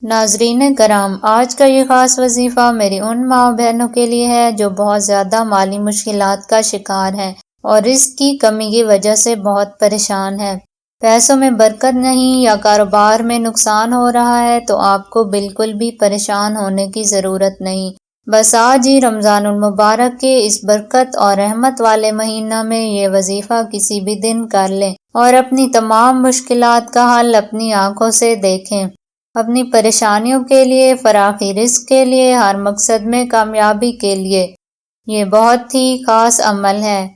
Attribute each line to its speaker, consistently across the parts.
Speaker 1: ناظرین کرام، آج کا یہ خاص وظیفہ میری ان ماں بہنوں کے لیے ہے جو بہت زیادہ مالی مشکلات کا شکار ہیں اور رزق کی کمی کی وجہ سے بہت پریشان ہیں۔ پیسوں میں برکت نہیں یا کاروبار میں نقصان ہو رہا ہے تو آپ کو بالکل بھی پریشان ہونے کی ضرورت نہیں۔ بس آج ہی رمضان المبارک کے اس برکت اور رحمت والے مہینہ میں یہ وظیفہ کسی بھی دن کر لیں اور اپنی تمام مشکلات کا حل اپنی آنکھوں سے دیکھیں۔ اپنی پریشانیوں کے لیے، فراخی رزق کے لیے، ہر مقصد میں کامیابی کے لیے یہ بہت ہی خاص عمل ہے۔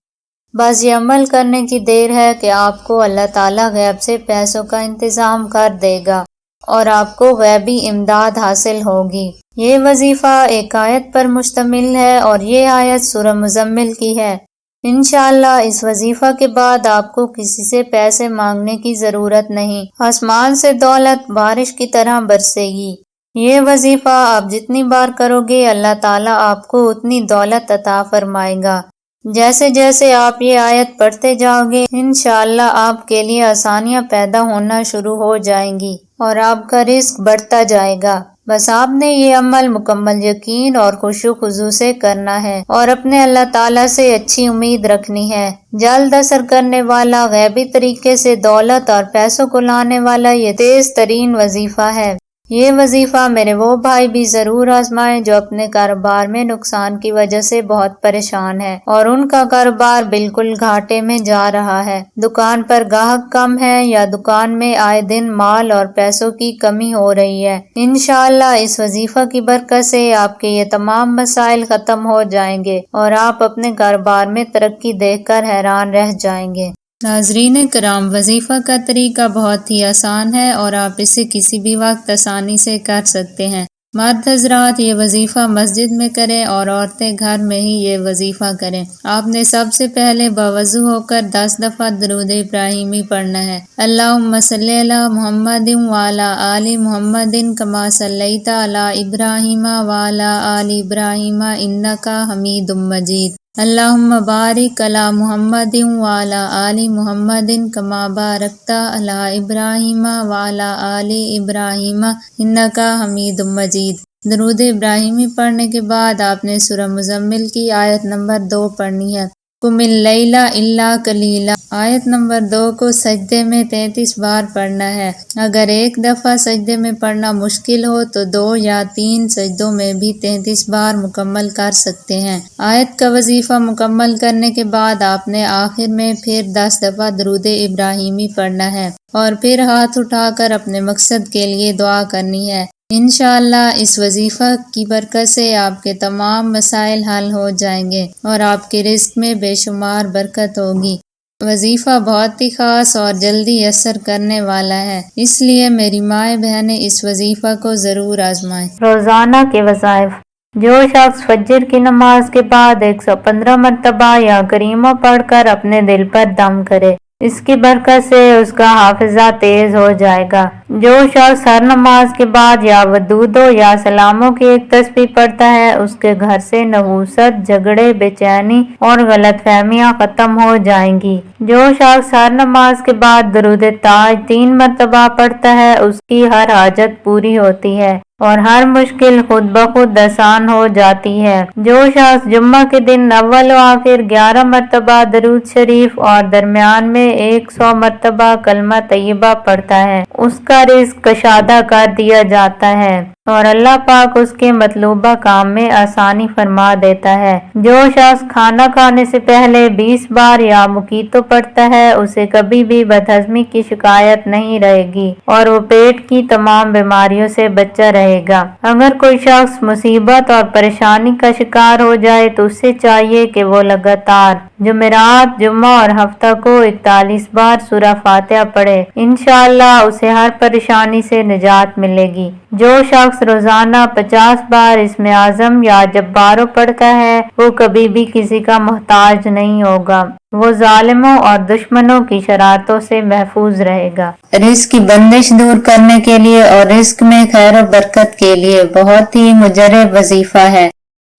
Speaker 1: بس یہ عمل کرنے کی دیر ہے کہ آپ کو اللہ تعالیٰ غیب سے پیسوں کا انتظام کر دے گا اور آپ کو غیبی امداد حاصل ہوگی۔ یہ وظیفہ ایک آیت پر مشتمل ہے اور یہ آیت سورہ مزمل کی ہے۔ انشاءاللہ اس وظیفہ کے بعد آپ کو کسی سے پیسے مانگنے کی ضرورت نہیں، آسمان سے دولت بارش کی طرح برسے گی۔ یہ وظیفہ آپ جتنی بار کرو گے اللہ تعالیٰ آپ کو اتنی دولت عطا فرمائے گا۔ جیسے جیسے آپ یہ آیت پڑھتے جاؤ گے انشاءاللہ آپ کے لیے آسانیاں پیدا ہونا شروع ہو جائیں گی اور آپ کا رزق بڑھتا جائے گا۔ بس آپ نے یہ عمل مکمل یقین اور خشوع خضوع سے کرنا ہے اور اپنے اللہ تعالیٰ سے اچھی امید رکھنی ہے۔ جلد اثر کرنے والا، غیبی طریقے سے دولت اور پیسوں کو لانے والا یہ تیز ترین وظیفہ ہے۔ یہ وظیفہ میرے وہ بھائی بھی ضرور آزمائیں جو اپنے کاروبار میں نقصان کی وجہ سے بہت پریشان ہے اور ان کا کاروبار بالکل گھاٹے میں جا رہا ہے، دکان پر گاہک کم ہے یا دکان میں آئے دن مال اور پیسوں کی کمی ہو رہی ہے۔ انشاءاللہ اس وظیفہ کی برکت سے آپ کے یہ تمام مسائل ختم ہو جائیں گے اور آپ اپنے کاروبار میں ترقی دیکھ کر حیران رہ جائیں گے۔ ناظرین کرام، وظیفہ کا طریقہ بہت ہی آسان ہے اور آپ اسے کسی بھی وقت آسانی سے کر سکتے ہیں۔ مرد حضرات یہ وظیفہ مسجد میں کریں اور عورتیں گھر میں ہی یہ وظیفہ کریں۔ آپ نے سب سے پہلے باوضو ہو کر 10 دفعہ درود ابراہیمی پڑھنا ہے۔ اللہم صلی علی محمد وعلی آل محمد کما صلیت علی ابراہیم وعلی آل ابراہیم انک حمید مجید۔ اللہم بارک علی محمد وعلی آل محمد کما بارکت علی ابراہیم وعلی آل ابراہیم انک حمید مجید۔ درود ابراہیمی پڑھنے کے بعد آپ نے سورہ مزمل کی آیت نمبر 2 پڑھنی ہے۔ قم اللیل الا قلیلا۔ آیت نمبر 2 کو سجدے میں 33 بار پڑھنا ہے۔ اگر ایک دفعہ سجدے میں پڑھنا مشکل ہو تو 2 یا 3 سجدوں میں بھی 33 بار مکمل کر سکتے ہیں۔ آیت کا وظیفہ مکمل کرنے کے بعد آپ نے آخر میں پھر 10 دفعہ درود ابراہیمی پڑھنا ہے اور پھر ہاتھ اٹھا کر اپنے مقصد کے لیے دعا کرنی ہے۔ انشاءاللہ اس وظیفہ کی برکت سے آپ کے تمام مسائل حل ہو جائیں گے اور آپ کے رزق میں بے شمار برکت ہوگی۔ وظیفہ بہت ہی خاص اور جلدی اثر کرنے والا ہے، اس لیے میری مائیں بہنیں اس وظیفہ کو ضرور آزمائیں۔ روزانہ کے وظائف: جو شخص فجر کی نماز کے بعد 115 مرتبہ یا کریمہ پڑھ کر اپنے دل پر دم کرے، اس کی برکت سے اس کا حافظہ تیز ہو جائے گا۔ جو شخص ہر نماز کے بعد یا ودودو یا سلاموں کی ایک تسبیح پڑھتا ہے، اس کے گھر سے نحوست، جھگڑے، بے چینی اور غلط فہمیاں ختم ہو جائیں گی۔ جو شخص ہر نماز کے بعد درود تاج 3 مرتبہ پڑھتا ہے، اس کی ہر حاجت پوری ہوتی ہے اور ہر مشکل خود بخود آسان ہو جاتی ہے۔ جو شخص جمعہ کے دن اول و آخر 11 مرتبہ درود شریف اور درمیان میں 100 مرتبہ کلمہ طیبہ پڑھتا ہے، اس کا رزق کشادہ کر دیا جاتا ہے اور اللہ پاک اس کے مطلوبہ کام میں آسانی فرما دیتا ہے۔ جو شخص کھانا کھانے سے پہلے 20 بار یا موقیتو پڑھتا ہے، اسے کبھی بھی بدہضمی کی شکایت نہیں رہے گی اور وہ پیٹ کی تمام بیماریوں سے بچا رہے گا۔ اگر کوئی شخص مصیبت اور پریشانی کا شکار ہو جائے تو اسے چاہیے کہ وہ لگاتار جمعرات، جمعہ اور ہفتہ کو 41 بار سورہ فاتحہ پڑھے، انشاءاللہ اسے ہر پریشانی سے نجات ملے گی۔ جو شخص روزانہ 50 بار اسم اعظم یا جبارو پڑھتا ہے، وہ کبھی بھی کسی کا محتاج نہیں ہوگا، وہ ظالموں اور دشمنوں کی شرارتوں سے محفوظ رہے گا۔ رزق کی بندش دور کرنے کے لیے اور رزق میں خیر و برکت کے لیے بہت ہی مجرب وظیفہ ہے۔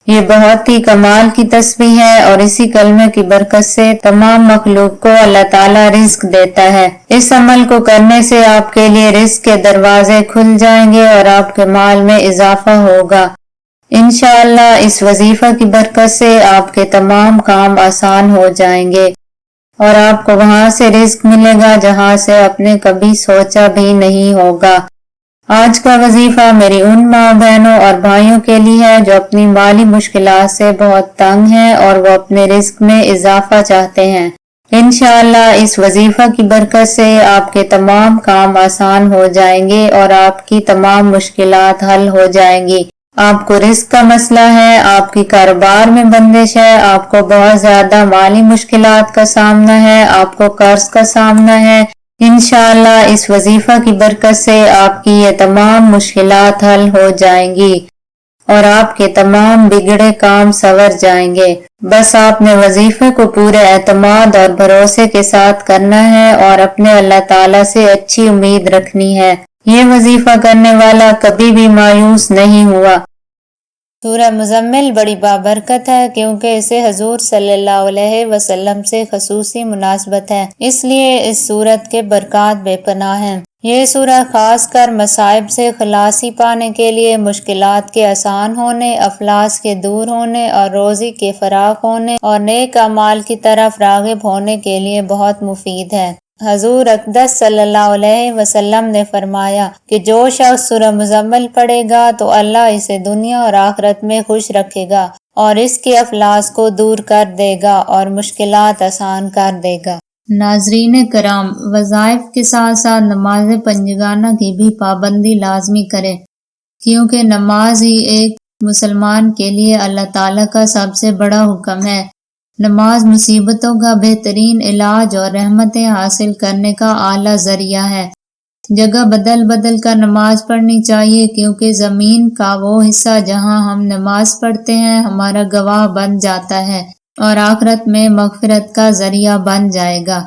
Speaker 1: یہ بہت ہی کمال کی تسبیح ہے اور اسی کلمے کی برکت سے تمام مخلوق کو اللہ تعالیٰ رزق دیتا ہے۔ اس عمل کو کرنے سے آپ کے لیے رزق کے دروازے کھل جائیں گے اور آپ کے مال میں اضافہ ہوگا۔ انشاءاللہ اس وظیفہ کی برکت سے آپ کے تمام کام آسان ہو جائیں گے اور آپ کو وہاں سے رزق ملے گا جہاں سے آپ نے کبھی سوچا بھی نہیں ہوگا۔ آج کا وظیفہ میری ان ماں بہنوں اور بھائیوں کے لیے ہے جو اپنی مالی مشکلات سے بہت تنگ ہیں اور وہ اپنے رزق میں اضافہ چاہتے ہیں۔ انشاءاللہ اس وظیفہ کی برکت سے آپ کے تمام کام آسان ہو جائیں گے اور آپ کی تمام مشکلات حل ہو جائیں گی۔ آپ کو رزق کا مسئلہ ہے، آپ کی کاروبار میں بندش ہے، آپ کو بہت زیادہ مالی مشکلات کا سامنا ہے، آپ کو قرض کا سامنا ہے، انشاءاللہ اس وظیفہ کی برکت سے آپ کی یہ تمام مشکلات حل ہو جائیں گی اور آپ کے تمام بگڑے کام سنور جائیں گے۔ بس آپ نے وظیفے کو پورے اعتماد اور بھروسے کے ساتھ کرنا ہے اور اپنے اللہ تعالیٰ سے اچھی امید رکھنی ہے۔ یہ وظیفہ کرنے والا کبھی بھی مایوس نہیں ہوا۔ سورہ مزمل بڑی بابرکت ہے کیونکہ اسے حضور صلی اللہ علیہ وسلم سے خصوصی مناسبت ہے، اس لیے اس سورت کے برکات بے پناہ ہیں۔ یہ سورہ خاص کر مصائب سے خلاصی پانے کے لیے، مشکلات کے آسان ہونے، افلاس کے دور ہونے اور روزی کے فراخ ہونے اور نیک اعمال کی طرف راغب ہونے کے لیے بہت مفید ہے۔ حضور اقدس صلی اللہ علیہ وسلم نے فرمایا کہ جو شخص سورہ مزمل پڑھے گا تو اللہ اسے دنیا اور آخرت میں خوش رکھے گا اور اس کے افلاس کو دور کر دے گا اور مشکلات آسان کر دے گا۔ ناظرین کرام، وظائف کے ساتھ ساتھ نماز پنجگانہ کی بھی پابندی لازمی کریں، کیونکہ نماز ہی ایک مسلمان کے لیے اللہ تعالیٰ کا سب سے بڑا حکم ہے۔ نماز مصیبتوں کا بہترین علاج اور رحمتیں حاصل کرنے کا اعلیٰ ذریعہ ہے۔ جگہ بدل بدل کر نماز پڑھنی چاہیے، کیونکہ زمین کا وہ حصہ جہاں ہم نماز پڑھتے ہیں ہمارا گواہ بن جاتا ہے اور آخرت میں مغفرت کا ذریعہ بن جائے گا۔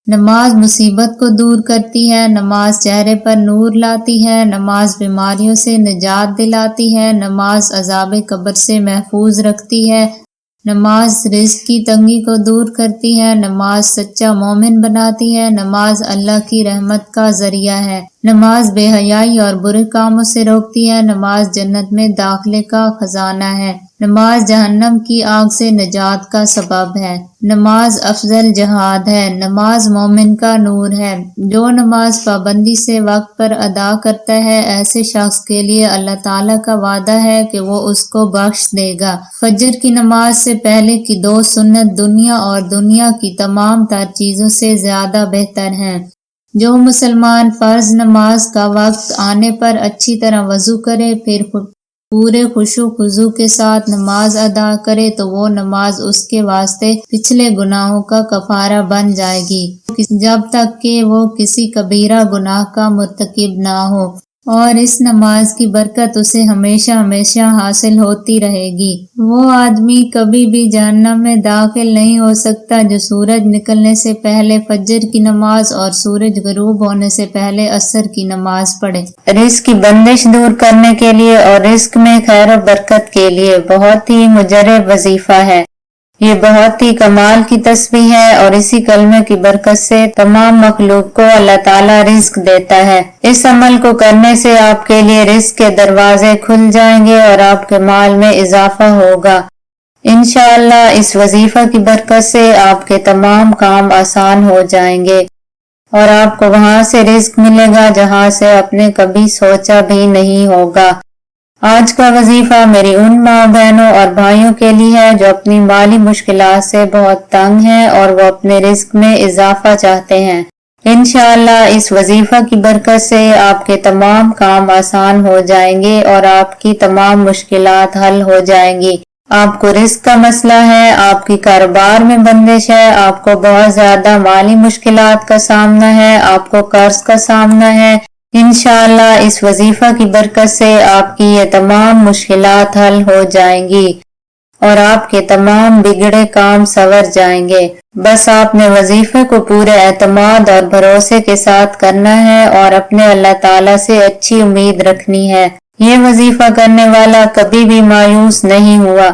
Speaker 1: نماز مصیبت کو دور کرتی ہے، نماز چہرے پر نور لاتی ہے، نماز بیماریوں سے نجات دلاتی ہے، نماز عذاب قبر سے محفوظ رکھتی ہے، نماز رزق کی تنگی کو دور کرتی ہے، نماز سچا مومن بناتی ہے، نماز اللہ کی رحمت کا ذریعہ ہے، نماز بے حیائی اور برے کاموں سے روکتی ہے، نماز جنت میں داخلے کا خزانہ ہے، نماز جہنم کی آگ سے نجات کا سبب ہے، نماز افضل جہاد ہے، نماز مومن کا نور ہے۔ جو نماز پابندی سے وقت پر ادا کرتا ہے ایسے شخص کے لیے اللہ تعالیٰ کا وعدہ ہے کہ وہ اس کو بخش دے گا۔ فجر کی نماز سے پہلے کی 2 سنت دنیا اور دنیا کی تمام تر چیزوں سے زیادہ بہتر ہیں۔ جو مسلمان فرض نماز کا وقت آنے پر اچھی طرح وضو کرے، پھر پورے خشوع و خضوع کے ساتھ نماز ادا کرے تو وہ نماز اس کے واسطے پچھلے گناہوں کا کفارہ بن جائے گی، جب تک کہ وہ کسی کبیرہ گناہ کا مرتکب نہ ہو، اور اس نماز کی برکت اسے ہمیشہ ہمیشہ حاصل ہوتی رہے گی۔ وہ آدمی کبھی بھی جہنم میں داخل نہیں ہو سکتا جو سورج نکلنے سے پہلے فجر کی نماز اور سورج غروب ہونے سے پہلے عصر کی نماز پڑھے۔ رزق کی بندش دور کرنے کے لیے اور رزق میں خیر و برکت کے لیے بہت ہی مجرب وظیفہ ہے۔ یہ بہت ہی کمال کی تسبیح ہے اور اسی کلمے کی برکت سے تمام مخلوق کو اللہ تعالیٰ رزق دیتا ہے۔ اس عمل کو کرنے سے آپ کے لیے رزق کے دروازے کھل جائیں گے اور آپ کے مال میں اضافہ ہوگا۔ انشاءاللہ اس وظیفہ کی برکت سے آپ کے تمام کام آسان ہو جائیں گے اور آپ کو وہاں سے رزق ملے گا جہاں سے آپ نے کبھی سوچا بھی نہیں ہوگا۔ آج کا وظیفہ میری ان ماں بہنوں اور بھائیوں کے لیے ہے جو اپنی مالی مشکلات سے بہت تنگ ہیں اور وہ اپنے رزق میں اضافہ چاہتے ہیں۔ انشاءاللہ اس وظیفہ کی برکت سے آپ کے تمام کام آسان ہو جائیں گے اور آپ کی تمام مشکلات حل ہو جائیں گی۔ آپ کو رزق کا مسئلہ ہے، آپ کی کاروبار میں بندش ہے، آپ کو بہت زیادہ مالی مشکلات کا سامنا ہے، آپ کو قرض کا سامنا ہے، انشاءاللہ اس وظیفہ کی برکت سے آپ کی یہ تمام مشکلات حل ہو جائیں گی اور آپ کے تمام بگڑے کام سنور جائیں گے۔ بس آپ نے وظیفے کو پورے اعتماد اور بھروسے کے ساتھ کرنا ہے اور اپنے اللہ تعالیٰ سے اچھی امید رکھنی ہے۔ یہ وظیفہ کرنے والا کبھی بھی مایوس نہیں ہوا۔